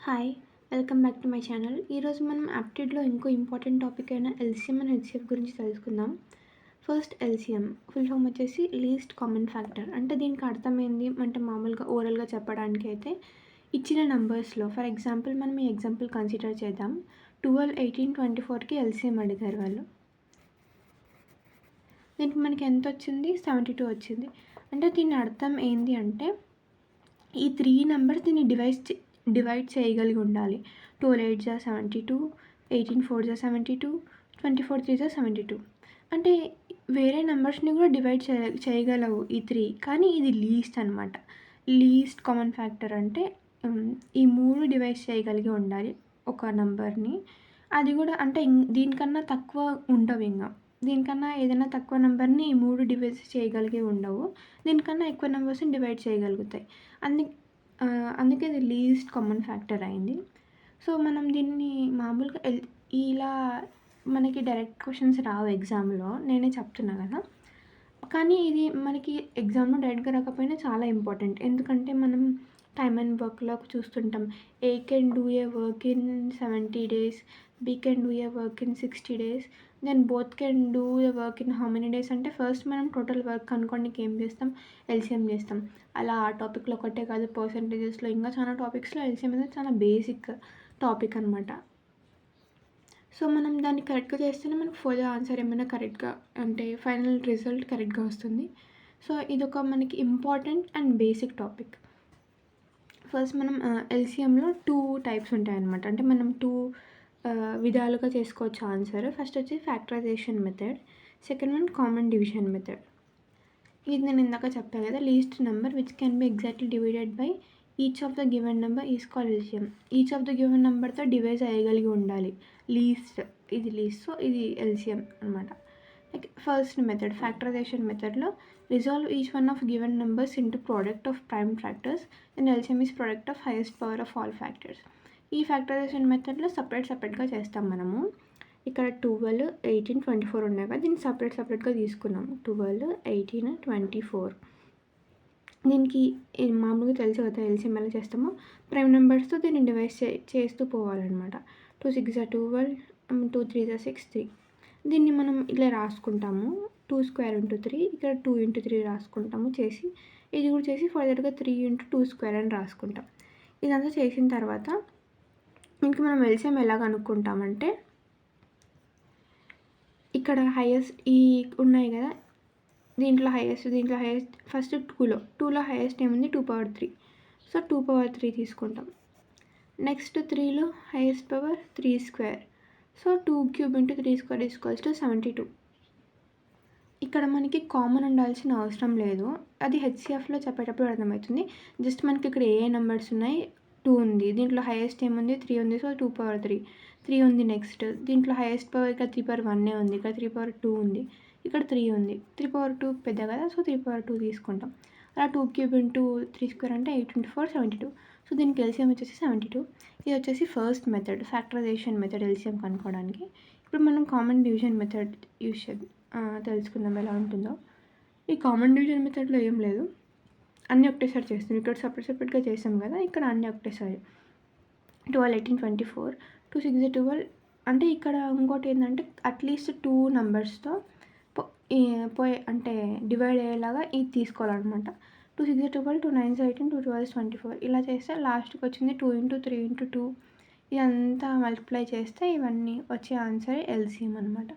Hi! Welcome back to my channel. ఈరోజు మనం యాప్టిట్యూడ్‌లో ఇంకో ఇంపార్టెంట్ టాపిక్ అయిన ఎల్‌సీఎం అండ్ హెచ్‌సీఎఫ్ గురించి తెలుసుకుందాం. ఫస్ట్ ఎల్‌సీఎం ఫుల్ ఫామ్ వచ్చేసి లీస్ట్ కామన్ ఫ్యాక్టర్. అంటే దీనికి అర్థం ఏంది అంటే మామూలుగా ఓరల్‌గా చెప్పడానికి అయితే ఇచ్చిన నంబర్స్‌లో ఫర్ ఎగ్జాంపుల్ మనం ఈ ఎగ్జాంపుల్ కన్సిడర్ చేద్దాం. 12, 18, 24కి ఎల్‌సీఎం అడిగారు వాళ్ళు. దీనికి మనకి ఎంత వచ్చింది? 72 వచ్చింది. అంటే దీని అర్థం ఏంది అంటే ఈ 3 నంబర్స్ దీన్ని డివైడ్ చేయగలిగి ఉండాలి. 12 8 జా 72, 18 4 జా 72, 24 3 జా 72. అంటే వేరే నంబర్స్‌ని కూడా డివైడ్ చేయగలవు ఈ 3, కానీ ఇది లీస్ట్ అనమాట. లీస్ట్ కామన్ ఫ్యాక్టర్ అంటే ఈ 3 డివైడ్ చేయగలిగి ఉండాలి ఒక నంబర్‌ని. అది కూడా అంటే దీనికన్నా తక్కువ ఉండవింక. దీనికన్నా ఏదైనా తక్కువ నంబర్‌ని ఈ 3 డివైడ్ చేయగలిగి ఉండవు. దీనికన్నా ఎక్కువ నంబర్స్‌ని డివైడ్ చేయగలుగుతాయి. అందు అందుకే ఇది లీస్ట్ కామన్ ఫ్యాక్టర్ అయింది. సో మనం దీన్ని మామూలుగా ఇలా మనకి డైరెక్ట్ క్వశ్చన్స్ రావు ఎగ్జామ్‌లో. నేనే చెప్తున్నా కదా! కానీ ఇది మనకి ఎగ్జామ్‌లో డైరెక్ట్‌గా రాకపోయినా చాలా ఇంపార్టెంట్. ఎందుకంటే మనం టైమ్ అండ్ వర్క్‌లో చూస్తుంటాం. A can do a work in 70 days, B can do a work in 60 days, then both can do a work in how many days అంటే ఫస్ట్ మనం టోటల్ వర్క్ కనుక్కోడానికి ఏం చేస్తాం? ఎల్‌సీఎం చేస్తాం. అలా ఆ టాపిక్‌లో ఒకటే కాదు, పర్సెంటేజెస్‌లో ఇంకా చాలా టాపిక్స్‌లో ఎల్‌సీఎం అనేది చాలా బేసిక్ టాపిక్ అనమాట. సో మనం దాన్ని కరెక్ట్‌గా చేస్తేనే మనకు ఫర్దర్ ఆన్సర్ ఏమైనా కరెక్ట్‌గా అంటే ఫైనల్ రిజల్ట్ కరెక్ట్‌గా వస్తుంది. సో ఇదొక మనకి important and basic topic. First మనం ఎల్‌సీఎంలో 2 టైప్స్ ఉంటాయన్నమాట. అంటే మనం 2 విధాలుగా చేసుకోవచ్చు ఆన్సర్. ఫస్ట్ వచ్చి factorization method. Second one common division method. ఇది నేను ఇందాక చెప్పాను కదా, least number which can be exactly divided by each of the given number is called LCM. Each of the given నెంబర్తో డివైడ్ చేయగలిగి ఉండాలి. ఇది లీస్ట్. సో ఇది ఎల్‌సీఎం అనమాట. లైక్ ఫస్ట్ మెథడ్ ఫ్యాక్టరైజేషన్ మెథడ్లో resolve each one of given numbers into product of prime factors and LCM is product of highest power of all factors. ఈ factorisation మెథడ్లో సపరేట్గా చేస్తాం మనము. ఇక్కడ 12, 18, 24 ఉన్నాయి కదా, దీన్ని సపరేట్గా తీసుకున్నాం. 12, 18, 24. దీనికి మామూలుగా తెలుసు కదా ఎల్‌సీఎం ఎలా చేస్తామో. ప్రైమ్ నెంబర్స్తో దీన్ని డివైడ్ చేస్తూ పోవాలన్నమాట. 2 6 జా 12, 2 3 జా 6, 3. దీన్ని మనం ఇలా రాసుకుంటాము. 2 స్క్వేర్ ఇంటూ 3, ఇక్కడ 2 ఇంటూ 3 రాసుకుంటాము చేసి. ఇది కూడా చేసి ఫర్దర్గా 3 ఇంటూ 2 స్క్వేర్ అని రాసుకుంటాం. ఇదంతా చేసిన తర్వాత ఇంక మనం ఎల్‌సీఎం ఎలా కనుక్కుంటామంటే ఇక్కడ హైయెస్ట్ ఈ ఉన్నాయి కదా, దీంట్లో హైయెస్ట్ ఫస్ట్ 2లో హైయెస్ట్ ఏముంది? 2/3. సో 2/3 తీసుకుంటాం. నెక్స్ట్ 3లో highest power 3 square. So 2 cube into 3 square equals to 72. ఇక్కడ మనకి కామన్ ఉండాల్సిన అవసరం లేదు. అది హెచ్‌సీఎఫ్లో చెప్పేటప్పుడు అర్థమవుతుంది. జస్ట్ మనకి ఇక్కడ ఏ నెంబర్స్ ఉన్నాయి? 2 ఉంది. దీంట్లో హైయెస్ట్ ఏముంది? 3 ఉంది. సో 2/3. 3 ఉంది నెక్స్ట్. దీంట్లో హైయెస్ట్ పవర్ ఇక్కడ 3/1 ఉంది. ఇక్కడ 3/2 ఉంది. ఇక్కడ 3 ఉంది. 3/2 పెద్ద కదా, సో 3/2 తీసుకుంటాం. అలా 2 క్యూబ్ ఇంటూ 3 స్క్వేర్ అంటే 8 ఇంటూ 4 72. సో దీనికి ఎల్‌సీఎం వచ్చేసి 72. ఇది వచ్చేసి first method, factorization method LCM కనుక్కోవడానికి. ఇప్పుడు మనం కామన్ డివిజన్ మెథడ్ యూజ్ చేద్దాం. తెలుసుకుందాం ఎలా ఉంటుందో. ఈ కామన్ డివిజన్ మెథడ్లో ఏం లేదు, అన్నీ ఒకటేసారి చేస్తాం. ఇక్కడ సపరేట్గా చేసాం కదా, ఇక్కడ అన్నీ ఒకటేసారి. 12, 18, 24, 2 6 12. అంటే ఇక్కడ ఇంకోటి ఏంటంటే అట్లీస్ట్ 2 నెంబర్స్తో అంటే డివైడ్ అయ్యేలాగా ఇది తీసుకోవాలన్నమాట. 2 6 12, 2 9 18, 2 12 24. ఇలా చేస్తే లాస్ట్కి వచ్చింది 2 ఇంటూ 3 ఇంటూ 2. ఇదంతా మల్టిప్లై చేస్తే ఇవన్నీ వచ్చే ఆన్సర్ ఎల్‌సీఎం అనమాట.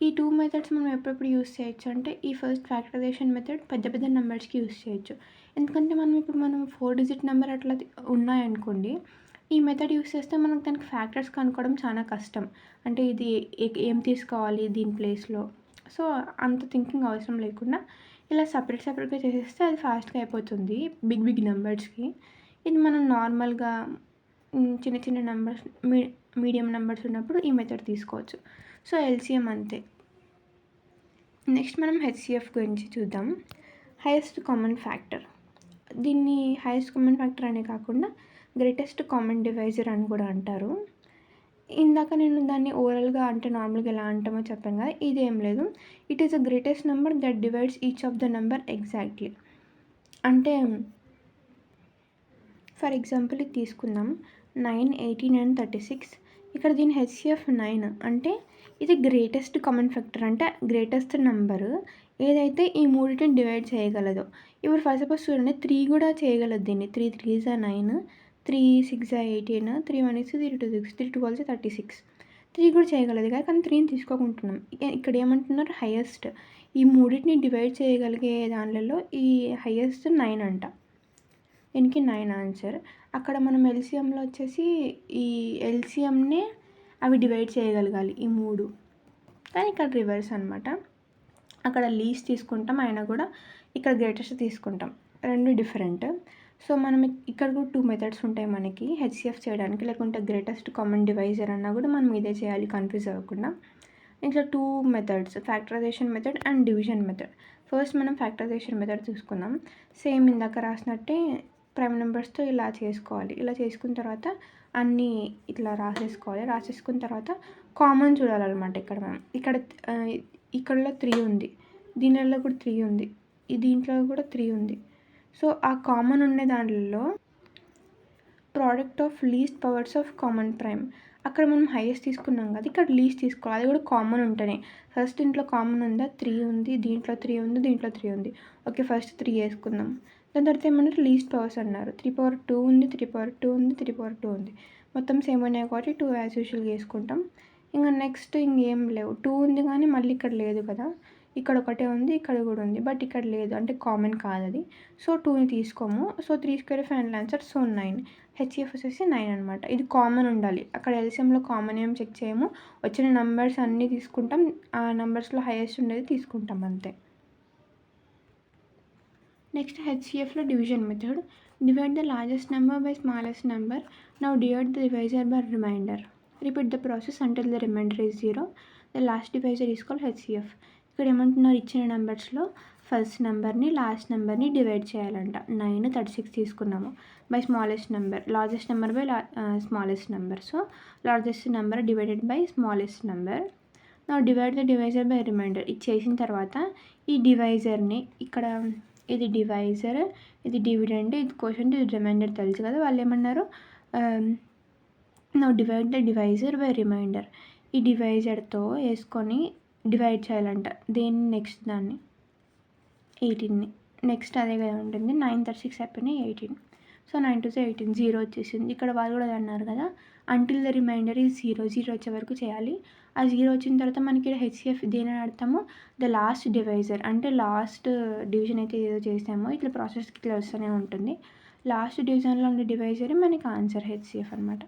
ఈ 2 మెథడ్స్ మనం ఎప్పుడెప్పుడు యూస్ చేయొచ్చు అంటే ఈ ఫస్ట్ ఫ్యాక్టరైజేషన్ మెథడ్ పెద్ద నెంబర్స్కి యూస్ చేయొచ్చు. ఎందుకంటే మనం 4 డిజిట్ నెంబర్ అట్లా ఉన్నాయనుకోండి, ఈ మెథడ్ యూస్ చేస్తే మనకు దానికి ఫ్యాక్టర్స్ కనుక్కోవడం చాలా కష్టం. అంటే ఇది ఏం తీసుకోవాలి దీని ప్లేస్లో. సో అంత థింకింగ్ అవసరం లేకుండా ఇలా సపరేట్గా చేసేస్తే అది ఫాస్ట్గా అయిపోతుంది బిగ్ నెంబర్స్కి. ఇది మనం నార్మల్గా చిన్న నెంబర్స్ మీడియం నెంబర్స్ ఉన్నప్పుడు ఈ మెథడ్ తీసుకోవచ్చు. సో ఎల్‌సీఎం అంతే. నెక్స్ట్ మనం హెచ్‌సీఎఫ్ గురించి చూద్దాం. Highest common factor. దీన్ని హైయెస్ట్ కామన్ ఫ్యాక్టర్ అనే కాకుండా గ్రేటెస్ట్ కామన్ డివైజర్ అని కూడా అంటారు. ఇందాక నేను దాన్ని ఓరల్గా అంటే నార్మల్గా ఎలా అంటామో చెప్పాను కదా, ఇదేం లేదు. It is the greatest number that divides each of the number exactly. అంటే ఫర్ ఎగ్జాంపుల్ ఇది తీసుకుందాం 9, 18 అండ్ 36. ఇక్కడ దీని హెచ్సిఎఫ్ 9 అంటే ఇది గ్రేటెస్ట్ కామన్ ఫ్యాక్టర్, అంటే గ్రేటెస్ట్ నెంబరు ఏదైతే ఈ మూడింటిని డివైడ్ చేయగలదో. ఇప్పుడు ఫస్ట్ సపోజ్ చూడండి 3 కూడా చేయగలదు దీన్ని. 3 3s are 9, 3 6 are 18, 3 1 is 3 2 6, 3 12 36. 3 కూడా చేయగలదు కదా, కానీ 3ని తీసుకోకుంటున్నాం. ఇక్కడ ఏమంటున్నారు, హైయెస్ట్ ఈ మూడింటిని డివైడ్ చేయగలిగే దానిలలో ఈ హైయెస్ట్ 9 అంట. దీనికి 9 ఆన్సర్. అక్కడ మనం ఎల్సిఎంలో వచ్చేసి ఈ ఎల్సిఎంనే అవి డివైడ్ చేయగలగాలి ఈ 3, కానీ ఇక్కడ రివర్స్ అనమాట. అక్కడ లీస్ట్ తీసుకుంటాం, అయినా కూడా ఇక్కడ గ్రేటెస్ట్ తీసుకుంటాం. రెండు డిఫరెంట్. సో మనం ఇక్కడ కూడా 2 మెథడ్స్ ఉంటాయి మనకి హెచ్సిఎఫ్ చేయడానికి, లేకుంటే గ్రేటెస్ట్ కామన్ డివైజర్ అన్నా కూడా మనం ఇదే చేయాలి కన్ఫ్యూజ్ అవ్వకుండా. ఇంకా 2 methods, factorization method and division method. First మనం ఫ్యాక్టరైజేషన్ మెథడ్ చూసుకుందాం. సేమ్ ఇందాక రాసినట్టే ప్రైమ్ నెంబర్స్తో ఇలా చేసుకోవాలి. ఇలా చేసుకున్న తర్వాత అన్నీ ఇట్లా రాసేసుకున్న తర్వాత కామన్ చూడాలన్నమాట. ఇక్కడ మనం ఇక్కడలో 3 ఉంది, దీనిలో కూడా 3 ఉంది, దీంట్లో కూడా 3 ఉంది. సో ఆ కామన్ ఉండే దాంట్లో product of least powers of common prime, అక్కడ మనం హైయెస్ట్ తీసుకున్నాం కదా, ఇక్కడ లీస్ట్ తీసుకోవాలి. అది కూడా కామన్ ఉంటేనే. ఫస్ట్ దీంట్లో కామన్ ఉందా, 3 ఉంది, దీంట్లో 3 ఉంది, దీంట్లో 3 ఉంది. ఓకే, ఫస్ట్ 3 వేసుకుందాం. దాని తర్వాత ఏమన్నారు, లీస్ట్ పవర్స్ అన్నారు. 3/2 ఉంది, 3/2 ఉంది, 3/2 ఉంది. మొత్తం సేమ్ ఉన్నాయి కాబట్టి 2 యాజ్ యూజువల్గా వేసుకుంటాం. ఇంకా నెక్స్ట్ ఇంకేం లేవు. 2 ఉంది కానీ మళ్ళీ ఇక్కడ లేదు కదా, ఇక్కడ ఒకటే ఉంది, ఇక్కడ కూడా ఉంది, బట్ ఇక్కడ లేదు అంటే కామన్ కాదు అది. సో 2ని తీసుకోము. So 3² final answer. So 9. HCF వచ్చేసి 9 అనమాట. ఇది కామన్ ఉండాలి. అక్కడ ఎల్సిఎంలో కామన్ ఏం చెక్ చేయము, వచ్చిన నెంబర్స్ అన్నీ తీసుకుంటాం, ఆ నెంబర్స్లో హైయెస్ట్ ఉండేది తీసుకుంటాం అంతే. నెక్స్ట్ హెచ్సిఎఫ్లో division method. Divide the largest number by smallest number. Now divide the divisor by remainder. Repeat the process until the remainder is 0. The last divisor is called HCF. ఇక్కడ ఏమంటున్నారు, ఇచ్చిన నెంబర్స్లో ఫస్ట్ నెంబర్ని last నెంబర్ని divide చేయాలంట. 9, 36 తీసుకున్నాము. By smallest number, largest number by smallest number. So largest number divided by smallest number. Now divide the divisor by remainder. ఇది చేసిన తర్వాత ఈ డివైజర్ని ఇక్కడ, ఇది డివైజర్, ఇది డివిడెండ్, ఇది కోషంట్, ఇది రిమైండర్ తెలుసు కదా. వాళ్ళు ఏమన్నారు, నా divide the divisor by remainder. ఈ డివైజర్తో వేసుకొని డివైడ్ చేయాలంట. దేన్ని, నెక్స్ట్ దాన్ని 18ని. నెక్స్ట్ అదే కదా ఉంటుంది. 9 36 అయిపోయినాయి, 18. సో 9 2 18, 0 వచ్చేసింది. ఇక్కడ వాళ్ళు కూడా అన్నారు కదా, అంటిల్ ద రిమైండర్ ఈజ్ 0. 0 వచ్చే వరకు చేయాలి. ఆ 0 వచ్చిన తర్వాత మనకి హెచ్సిఎఫ్ దేని అర్థము, ద లాస్ట్ డివైజర్, అంటే లాస్ట్ డివిజన్ అయితే ఏదో చేసామో ఇట్లా ప్రాసెస్కి ఇట్లా వస్తూనే ఉంటుంది. లాస్ట్ డివిజన్లో ఉండే డివైజర్ మనకి ఆన్సర్ హెచ్సిఎఫ్ అనమాట.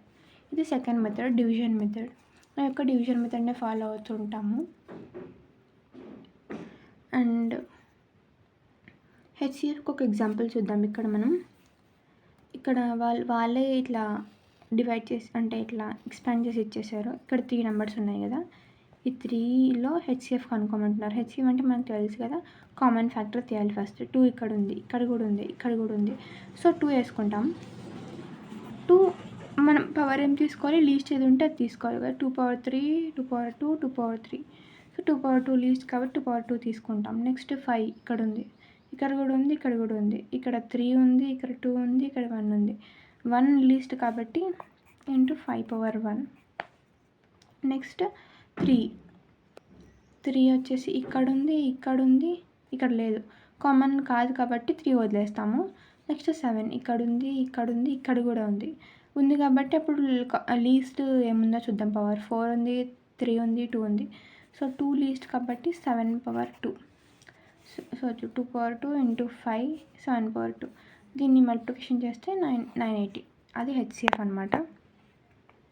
ఇది సెకండ్ మెథడ్, డివిజన్ మెథడ్. ఆ యొక్క డివిజన్ మెథడ్నే ఫాలో అవుతుంటాము. అండ్ హెచ్సిఎఫ్కి ఒక ఎగ్జాంపుల్ చూద్దాం. ఇక్కడ మనం ఇక్కడ వాళ్ళే ఇట్లా డివైడ్ చేసి, అంటే ఇట్లా ఎక్స్పాండ్ చేసి ఇచ్చేసారు. ఇక్కడ 3 నెంబర్స్ ఉన్నాయి కదా, ఈ 3లో హెచ్సిఎఫ్ కనుక్కోమంటున్నారు. హెచ్సిఎఫ్ అంటే మనకు తెలుసు కదా, కామన్ ఫ్యాక్టర్ తీయాలి ఫస్ట్. 2 ఇక్కడ ఉంది, ఇక్కడ కూడా ఉంది, ఇక్కడ కూడా ఉంది. సో 2 వేసుకుంటాం. 2 మనం పవర్ ఏం తీసుకోవాలి, లీస్ట్ ఏది ఉంటే అది తీసుకోవాలి కదా. 2/3, 2/2, 2/3. సో 2/2 లీస్ట్ కాబట్టి 2/2 తీసుకుంటాం. నెక్స్ట్ 5 ఇక్కడ ఉంది, ఇక్కడ కూడా ఉంది, ఇక్కడ కూడా ఉంది, ఇక్కడ 3 ఉంది, ఇక్కడ 2 ఉంది, ఇక్కడ 1 ఉంది. 1 లీస్ట్ కాబట్టి ఇంటూ 5/1. నెక్స్ట్ 3 వచ్చేసి ఇక్కడ ఉంది, ఇక్కడ ఉంది, ఇక్కడ లేదు, కామన్ కాదు కాబట్టి 3 వదిలేస్తాము. నెక్స్ట్ 7 ఇక్కడ ఉంది, ఇక్కడ ఉంది, ఇక్కడ కూడా ఉంది కాబట్టి అప్పుడు లీస్ట్ ఏముందో చూద్దాం. పవర్ 4 ఉంది, 3 ఉంది, 2 ఉంది. సో 2 లీస్ట్ కాబట్టి 7/2. So 2/2 into 5, 7/2. దీన్ని మల్టిప్లికేషన్ చేస్తే 980. అది హెచ్సిఎఫ్ అనమాట.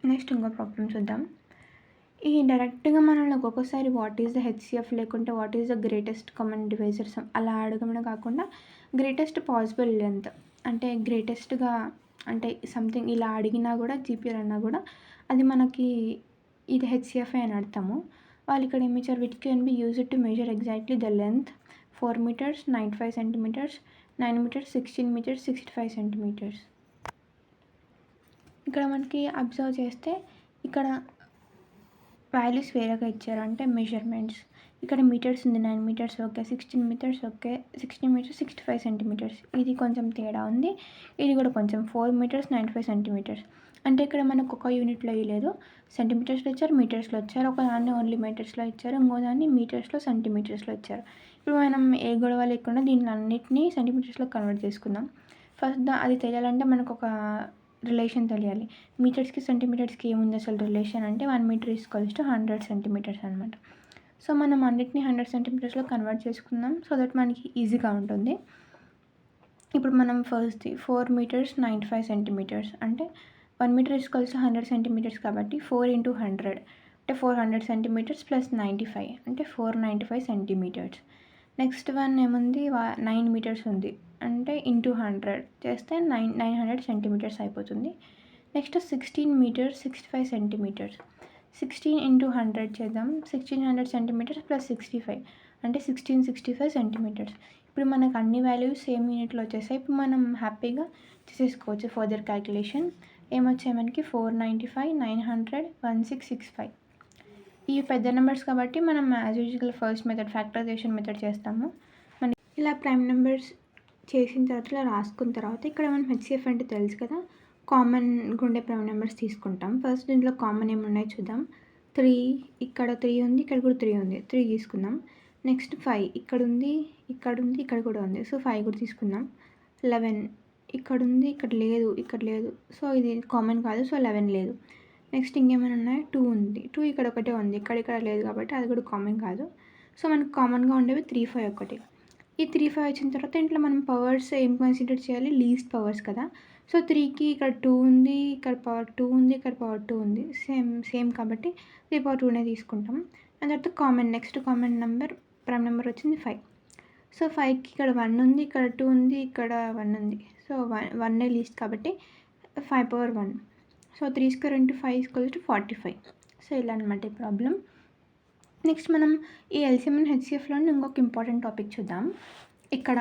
నెక్స్ట్ ఇంకో ప్రాబ్లం చూద్దాం. ఈ డైరెక్ట్గా మనల్ని ఒక్కొక్కసారి వాట్ ఈజ్ ద హెచ్సిఎఫ్ లేకుంటే what is the greatest common divisors అలా అడగడం కాకుండా గ్రేటెస్ట్ పాసిబుల్ లెంత్, అంటే గ్రేటెస్ట్గా, అంటే సంథింగ్ ఇలా అడిగినా కూడా జీపీఎల్ అన్నా కూడా అది మనకి ఇది హెచ్సిఎఫ్ అని అర్థము. వాళ్ళు ఇక్కడ ఏమి ఇచ్చారు, which can be used to measure exactly the length 4 meters, 95 centimeters, 9 meters, 16 meters, 65 centimeters. ఇక్కడ మనకి అబ్జర్వ్ చేస్తే ఇక్కడ వాల్యూస్ వేరేగా ఇచ్చారు, అంటే మెజర్మెంట్స్. ఇక్కడ మీటర్స్ ఉంది, 9 metres okay, 16 metres okay, 16 metres 65 centimetres, ఇది కొంచెం తేడా ఉంది. ఇది కూడా కొంచెం 4 మీటర్స్ 95 సెంటీమీటర్స్. అంటే ఇక్కడ మనకు ఒక యూనిట్లో ఇవ్వలేదు, సెంటీమీటర్స్లో ఇచ్చారు, మీటర్స్లో ఇచ్చారు. ఒక దాన్ని ఓన్లీ మీటర్స్లో ఇచ్చారు, ఇంకో దాన్ని మీటర్స్లో సెంటీమీటర్స్లో ఇచ్చారు. ఇప్పుడు మనం ఏ గొడవ లేకుండా దీన్ని అన్నిటినీ సెంటీమీటర్స్లో కన్వర్ట్ చేసుకుందాం. ఫస్ట్ అది తెలియాలంటే మనకు ఒక రిలేషన్ తెలియాలి. మీటర్స్కి సెంటీమీటర్స్కి ఏముంది అసలు రిలేషన్ అంటే 1 మీటర్ ఈక్వల్స్ టు 100 సెంటీమీటర్స్ అనమాట. సో మనం అన్నిటిని 100 సెంటీమీటర్స్లో కన్వర్ట్ చేసుకుందాం, సో దట్ మనకి ఈజీగా ఉంటుంది. ఇప్పుడు మనం ఫస్ట్ది 4 మీటర్స్ 95 సెంటీమీటర్స్ అంటే 1 మీటర్ ఈక్వల్స్ 100 సెంటీమీటర్స్ కాబట్టి 4 × 100 అంటే 400 సెంటీమీటర్స్ ప్లస్ 95 అంటే 495 సెంటీమీటర్స్. నెక్స్ట్ వన్ ఏముంది, 9 మీటర్స్ ఉంది అంటే ఇంటూ 100 చేస్తే 900 సెంటీమీటర్స్ అయిపోతుంది. నెక్స్ట్ 16 మీటర్స్ 65 సెంటీమీటర్స్, 16 × 100 చేద్దాం, 1600 సెంటీమీటర్స్ ప్లస్ 65 అంటే 1665 సెంటీమీటర్స్. ఇప్పుడు మనకు అన్ని వాల్యూస్ సేమ్ యూనిట్లో వచ్చేసాయి. ఇప్పుడు మనం హ్యాపీగా చేసేసుకోవచ్చు ఫర్దర్ క్యాలిక్యులేషన్. ఏమొచ్చాయి మనకి 495, 900, 1665. ఇవి పెద్ద నెంబర్స్ కాబట్టి మనం as usual first method factorization method చేస్తాము. మన ఇలా ప్రైమ్ నెంబర్స్ చేసిన తర్వాత ఇలా రాసుకున్న తర్వాత ఇక్కడ మనం హెచ్సిఎఫ్ అంటే తెలుసు కదా, కామన్గా ఉండే ప్రైమ్ నెంబర్స్ తీసుకుంటాం. ఫస్ట్ దీంట్లో కామన్ ఏమున్నాయో చూద్దాం. 3 ఇక్కడ 3 ఉంది, ఇక్కడ కూడా 3 ఉంది, 3 తీసుకుందాం. నెక్స్ట్ 5 ఇక్కడ ఉంది, ఇక్కడ ఉంది, ఇక్కడ కూడా ఉంది, సో 5 కూడా తీసుకుందాం. 11 ఇక్కడ ఉంది, ఇక్కడ లేదు, ఇక్కడ లేదు, సో ఇది కామన్ కాదు, సో 11 లేదు. నెక్స్ట్ ఇంకేమైనా ఉన్నాయి, 2 ఉంది, 2 ఇక్కడ ఒకటే ఉంది, ఇక్కడ లేదు కాబట్టి అది కూడా కామన్ కాదు. సో మనకు కామన్గా ఉండేవి 3, 5 ఒకటి. ఈ 3, 5 వచ్చిన తర్వాత ఇంట్లో మనం పవర్స్ ఏం కన్సిడర్ చేయాలి, లీస్ట్ పవర్స్ కదా. సో 3కి ఇక్కడ 2 ఉంది, ఇక్కడ పవర్ 2 ఉంది, ఇక్కడ పవర్ 2 ఉంది, సేమ్ కాబట్టి 3/2నే తీసుకుంటాం. దాని తర్వాత common next common number prime number వచ్చింది 5. సో 5కి ఇక్కడ 1 ఉంది, ఇక్కడ 2 ఉంది, ఇక్కడ 1 ఉంది, సో 1 లీస్ట్ కాబట్టి 5/1. సో 3² × 5 = 45. సో ఇలా అనమాట ఈ ప్రాబ్లం. నెక్స్ట్ మనం ఈ ఎల్సిఎం అండ్ హెచ్సిఎఫ్లోని ఇంకొక ఇంపార్టెంట్ టాపిక్ చూద్దాం. ఇక్కడ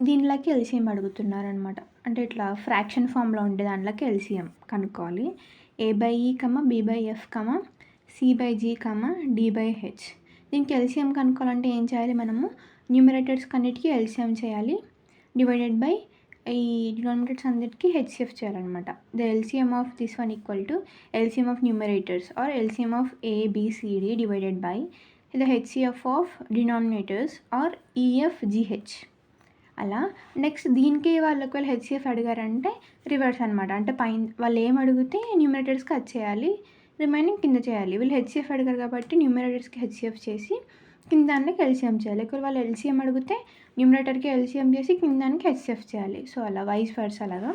దీనిలోకి ఎల్సిఎం అడుగుతున్నారనమాట. అంటే ఇట్లా ఫ్రాక్షన్ ఫామ్లో ఉండే దాంట్లోకి ఎల్సిఎం కనుక్కోవాలి. a/e, b/f, c/g, d/h. దీనికి ఎల్సిఎం కనుక్కోవాలంటే ఏం చేయాలి, మనము న్యూమరేటర్స్ అన్నిటికీ ఎల్సిఎం చేయాలి, డివైడెడ్ బై ఈ డినామినేటర్స్ అన్నిటికీ హెచ్సిఎఫ్ చేయాలన్నమాట. The LCM of this one equal to LCM of numerators or LCM of ABCD divided by the HCF of denominators or EFGH. అలా నెక్స్ట్ దీనికి వాళ్ళు ఒకవేళ హెచ్సిఎఫ్ అడిగారంటే రివర్స్ అనమాట. అంటే పైన వాళ్ళు ఏం అడిగితే న్యూమరేటర్స్కి అది చేయాలి, రిమైనింగ్ కింద చేయాలి. వీళ్ళు హెచ్సిఎఫ్ అడిగారు కాబట్టి న్యూమరేటర్స్కి హెచ్సిఎఫ్ చేసి కింద దానికి ఎల్సిఎం చేయాలి. ఒకవేళ వాళ్ళు ఎల్సిఎం అడిగితే న్యూమరేటర్కి ఎల్సిఎం చేసి కింద దానికి హెచ్సిఎఫ్ చేయాలి. సో అలా వైస్ వర్సా అలాగా.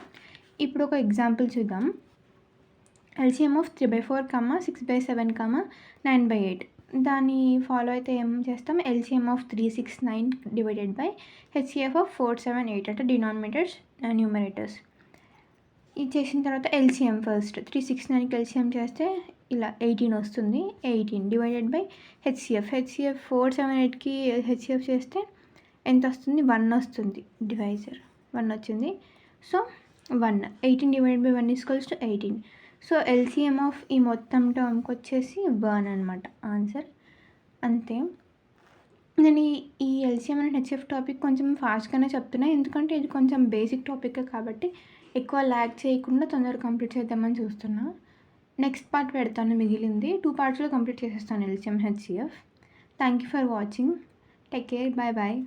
ఇప్పుడు ఒక ఎగ్జాంపుల్ చూద్దాం. LCM of 3/4, 6/7, 9/8. దాన్ని ఫాలో అయితే ఏం చేస్తాం, LCM of 369 divided by HCF of 478 అంటే డినామినేటర్స్ న్యూమరేటర్స్. ఇది చేసిన తర్వాత ఎల్సిఎం ఫస్ట్ 369కి ఎల్సిఎం చేస్తే ఇలా 18 వస్తుంది. 18 డివైడెడ్ బై హెచ్సిఎఫ్ 478కి హెచ్సిఎఫ్ చేస్తే ఎంత వస్తుంది, 1 వస్తుంది. డివైజర్ 1 వచ్చింది. So 1 18 divided by 1 = 18. So LCM of ఈ మొత్తం టర్మ్కి వచ్చేసి 1 అనమాట ఆన్సర్. అంతే. నేను ఈ ఎల్సిఎం అండ్ హెచ్సిఎఫ్ టాపిక్ కొంచెం ఫాస్ట్గానే చెప్తున్నా, ఎందుకంటే ఇది కొంచెం బేసిక్ టాపిక్ కాబట్టి ఎక్కువ ల్యాగ్ చేయకుండా తొందరగా కంప్లీట్ చేద్దామని చూస్తున్నా. నెక్స్ట్ పార్ట్ పెడతాను, మిగిలింది 2 పార్ట్స్లో కంప్లీట్ చేసేస్తాను LCM HCF. Thank you for watching. Take care. Bye bye.